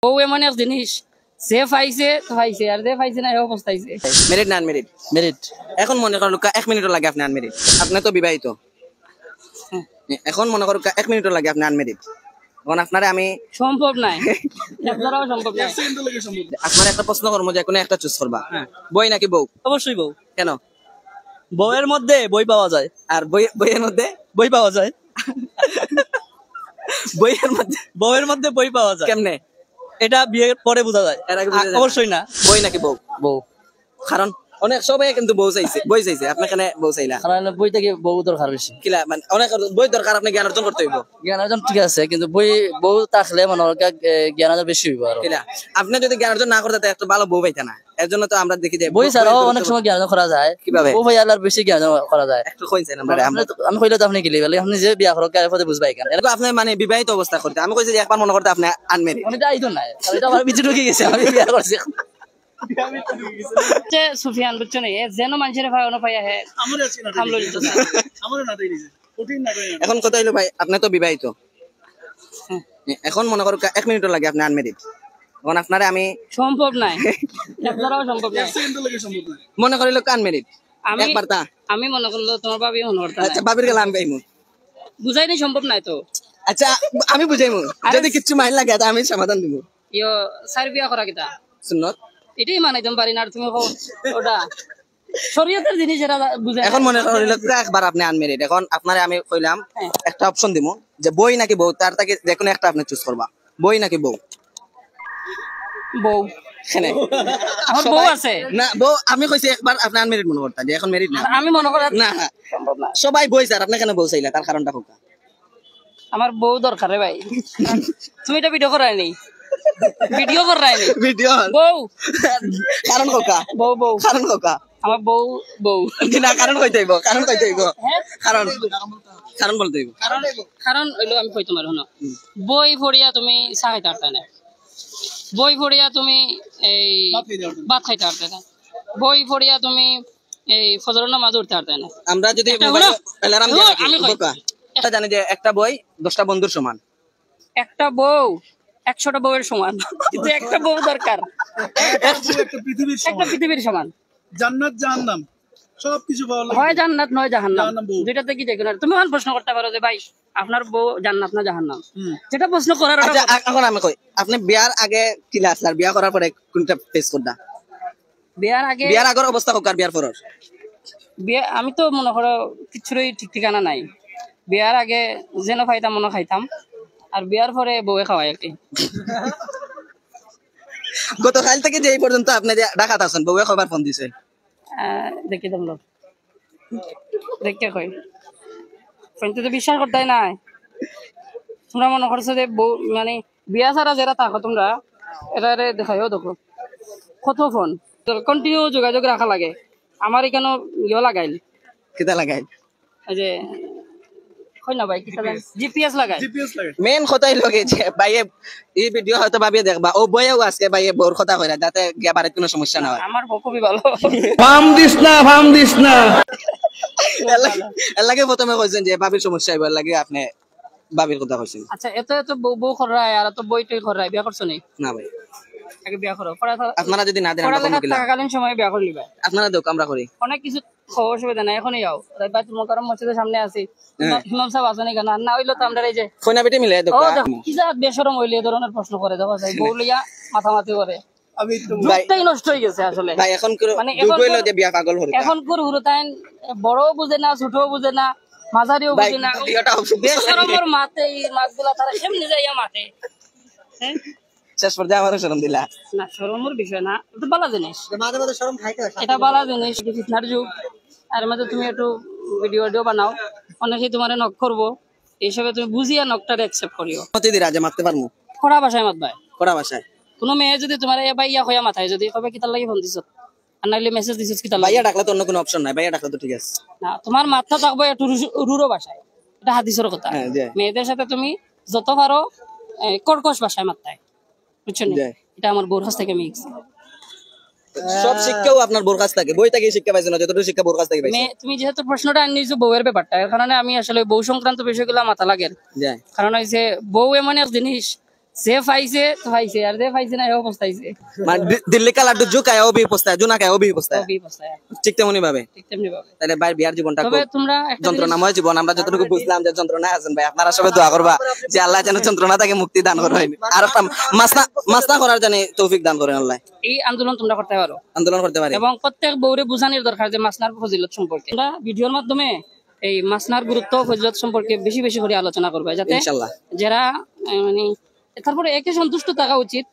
বউ এমন এক জিনিস যে পাইছে পাইছে আর যে পাইছে না এও পস্তাইছে। মেরিট না আনমেরিট? মেরিট। এখন মনে করুন 1 মিনিটও লাগে আপনি আনমেরিট, আপনি তো বিবাহিত। এখন মনে করুন 1 মিনিটও লাগে আপনি আনমেরিট, এখন আপনারে আমি সম্ভব নাই, আপনারাও সম্ভব নাই। আপনার একটা প্রশ্ন করবো, যে কোনো একটা চুজ করবা, বই নাকি বউ? অবশ্যই বউ। কেন? বউয়ের মধ্যে বই পাওয়া যায়, আর বইয়ের মধ্যে বই পাওয়া যায়। বইয়ের মধ্যে বই পাওয়া যায় কেমনে? এটা বিয়ের পরে বোঝা যায়। অবশ্যই না, বই নাকি বউ? বউ। কারণ অনেক সবাই কিন্তু বই চাইছে, আপনি কেন বউ চাইলা? কারণ বই থেকে বউ দরকার বেশি। কিলা মানে অনেক বই দরকার, আপনি জ্ঞান অর্জন করতে হইব। জ্ঞান অর্জন ঠিক আছে, কিন্তু বউ থাকলে মানে জ্ঞান অর্জন বেশি হইব। আর কিলা আপনি যদি জ্ঞান অর্জন না করতে একটা ভালো বউ পাইতা না, এর জন্য তো আমরা দেখি যে বই ছাড়াও অনেক সময় জ্ঞান অর্জন করা যায়। কিভাবে? বউ ভাই আল্লাহর বেশি জ্ঞান অর্জন করা যায়। একটু কইছেন আমি কইলে তো আপনি গেলি বলে আপনি যে বিয়া করো কার পথে বুঝবাই কেন? এরকম আপনি মানে বিবাহিত অবস্থা করতে, আমি কইছি যে একবার মনে করতে আপনি আনমেরিড। আমি যাই তো নাই, এটা আমার বিচে ঢুকে গেছে, আমি বিয়া করছি। সুফিয়ান বুঝছো না, যেন মানুষের ভাই পাইয়া হে খামলো দিত না। এখন কথা হইলো ভাই, আপনি তো বিবাহিত, এখন মনে করুন 1 মিনিটও লাগে আপনি আনমেরিড, এখন আপনারে আমি সম্ভব নাই, আপনারাও সম্ভব নাই। মনে করিল আনমেরিড একবার তা আমি মনে করলো তোমার ভাবি মনে করতে। আচ্ছা ভাবির গেলাম আমি পাইমু, বুঝাই নাই সম্ভব নাই তো। আচ্ছা আমি বুঝাইমু, যদি কিছু মাইল লাগে আমি সমাধান দিব। ইয়ো সার বিয়া করা কিতা সুন্নত, এটাই মানে তুমি পারি না, আর তুমি ওটা শরীয়তের জিনিস, এটা বুঝাই। এখন মনে করিল একবার আপনি আনমেরিড, এখন আপনারে আমি কইলাম একটা অপশন দিমু, যে বই নাকি বউ, তার থেকে যে কোনো একটা আপনি চুজ করবা, বই নাকি বউ? বউ। আমার বউ আছে না, বউ আমি কইছি একবার আপনি আনমেরিড মনে করতা, যে এখন মেরিড না। আমি মনে করি না সবাই বই স্যার, আপনি কেন বউ চাইলা, তার কারণটা হোক। আমার বউ দরকার রে ভাই। তুমি এটা ভিডিও করাই নি, ভিডিও করাই নি, ভিডিও বউ কারণ কোকা, বউ কারণ কোকা, আমার বউ না কারণ কইতে হইব, কারণ বলতে হইব। কারণ হইলো আমি কই তোমার হনো, বই পড়িয়া তুমি চা খাইতে পারতে না, বই পড়িয়া তুমি এই ভাত খাইতে পারতে না, বই পড়িয়া তুমি এই ফজরের নামাজ পড়তে পারতে না। আমরা যদি অ্যালার্ম দিয়ে রাখি, বোকা এটা জানি যে একটা বই 10টা বন্ধুর সমান, একটা বউ 100টা বউয়ের সমান, কিন্তু একটা বউ দরকার, একটা পৃথিবীর সমান। জান্নাত জাহান্নাম সবকিছু পাওয়া লাগে, হয় জান্নাত নয় জাহান্নাম, দুইটাতে কি দেখুন। তুমি এখন প্রশ্ন করতে পারো যে ভাই আপনার বউ জান্নাত না জাহান্নাম, যেটা প্রশ্ন করার। আচ্ছা এখন আমি কই, আপনি বিয়ার আগে কি লাগছে আর বিয়া করার পরে কোনটা ফেস করদা? বিয়ার আগের অবস্থা হোক আর বিয়ার পরের? বিয়ে আমি তো মনে করো কিছুরই ঠিক ঠিকানা নাই। বিয়ার আগে যেন খাইতাম মনে খাইতাম, আর বিয়ার পরে বউয়ে খাওয়াই একটি। গতকাল থেকে যে এই পর্যন্ত আপনি যে ঢাকাতে আছেন, বউয়ে খবর ফোন দিছে? দেখি তোমরা দেখতে কই ফোন তো বিশ্বাস করতে নাই। তোমরা মনে করছো যে বউ মানে বিয়া ছাড়া যারা থাকো তোমরা, এটা দেখাইও দেখো কত ফোন, কন্টিনিউ যোগাযোগ রাখা লাগে। আমার এখানে লাগাইল, কিতা লাগাইল? এই যে না ভাই জিপিএস লাগাই। মেন কথাই লগে যে ভাইয়ে এই ভিডিও হয়তো ভাবিয়ে দেখবা, ও বইও আজকে ভাইয়ে বোর কথা কইরা, যাতে গেবারে কোনো সমস্যা না হয়। আমার বউ খুবই ভালো। ফার্ম দিস না এর লাগে প্রথমে কইছেন যে ভাবির সমস্যা হইবার লাগে, আপনি ভাবির কথা কইছেন। আচ্ছা এত বউ করায় আর এত বইটই করায়, বিয়া করছো না ভাই? আগে বিয়া করো, আপনারা যদি না দেন আমরা কোন কিলা, থাকাকালীন সময় বিয়া করলি ভাই। আপনারা দেও আমরা করি, অনেক কিছু অসুবিধা নাই। এখনই যাও বাইতুল মুকাররম মসজিদের সামনে আছি, ইমাম সাহেব আসেন এখানে, না হইলো তো আমরা এই যে কইনা বেটি মিলে দেখো কি যা বেশরম হইলে এই ধরনের প্রশ্ন করে দেখো যায়, বউ লইয়া মাথামাতি করে। আমি দুটাই নষ্ট হয়ে গেছে আসলে ভাই। এখন মানে বিয়া পাগল হল, এখন করে হুরতাইন বড়ও বুঝে না, ছোটও বুঝে না, মাঝারিও বুঝে না, বেশরমের মাতে এই মাছগুলা তারা এমনি যাইয়া মাতে। হ্যাঁ শেষ পর্যায়ে আমারও শরম দিলা না, শরমের বিষয় না, এটা ভালো জিনিস, এটা ভালো জিনিস। ফিতনার যুগ, আর মধ্যে তুমি একটু ভিডিও বানাও, অনেকেই তোমার নক করবো, এইসবে তুমি বুঝিয়া নকটারে অ্যাকসেপ্ট করিও। প্রতিদিন আজ মারতে পারবো কড়া ভাষায় মাত ভাই, কড়া ভাষায়। কোনো মেয়ে যদি তোমার এবার ইয়া হইয়া মাথায় যদি কবে কিতার লাগি ফোন দিছ আর নাইলে মেসেজ দিছিস কিতার লাগি, ভাইয়া ডাকলে তো অন্য কোনো অপশন নাই, ভাইয়া ডাকলে তো ঠিক আছে না, তোমার মাথা থাকবে একটু রুরো ভাষায়, এটা হাদিসের কথা। মেয়েদের সাথে তুমি যত পারো কর্কশ ভাষায় মারতে, বুঝছো না? এটা আমার বোর কাছ থেকে মিক্স। সব শিক্ষাও আপনার বোর কাছ থেকে, বই থেকে শিক্ষা পাইছেন না, যতটুকু শিক্ষা বোর কাছ থেকে পাইছেন। তুমি যেহেতু প্রশ্নটা আনিছো বউয়ের ব্যাপারটা, এর কারণে আমি আসলে বউ সংক্রান্ত বিষয়গুলো মাথা লাগে, কারণ হইছে বউ এমন এক জিনিস সে পাইছে তো পাইছে আর যে পাইছে না এও পস্তাইছে মানে দিল্লি কা লাড্ডু জু খায় ও ভি পস্তায় জু না খায় ও ভি পস্তায় সবই পস্তায় ঠিক তেমনি ভাবে ঠিক তেমনি ভাবে তাহলে ভাই বিয়ার জীবনটা তবে খুব তোমরা একটা জিনিস- যন্ত্রণাময় জীবন আমরা যতটুকু বুঝলাম যে যন্ত্রণায় আছেন ভাই আপনারা সবাই দোয়া করবা যে আল্লাহ যেন যন্ত্রণা থেকে মুক্তি দান করেন আর একটা মাসনা করার জানি তৌফিক দান করেন আল্লাহ এই আন্দোলন তোমরা করতে পারো আন্দোলন করতে পারি এবং প্রত্যেক বউরে বুঝানোর দরকার যে মাসনার ফজিলত সম্পর্কে আমরা ভিডিওর মাধ্যমে এই মাসনার গুরুত্ব ফজিলত সম্পর্কে বেশি বেশি করে আলোচনা করবে যাতে ইনশাআল্লাহ যারা মানে তারপরে একে সন্তুষ্ট থাকা উচিত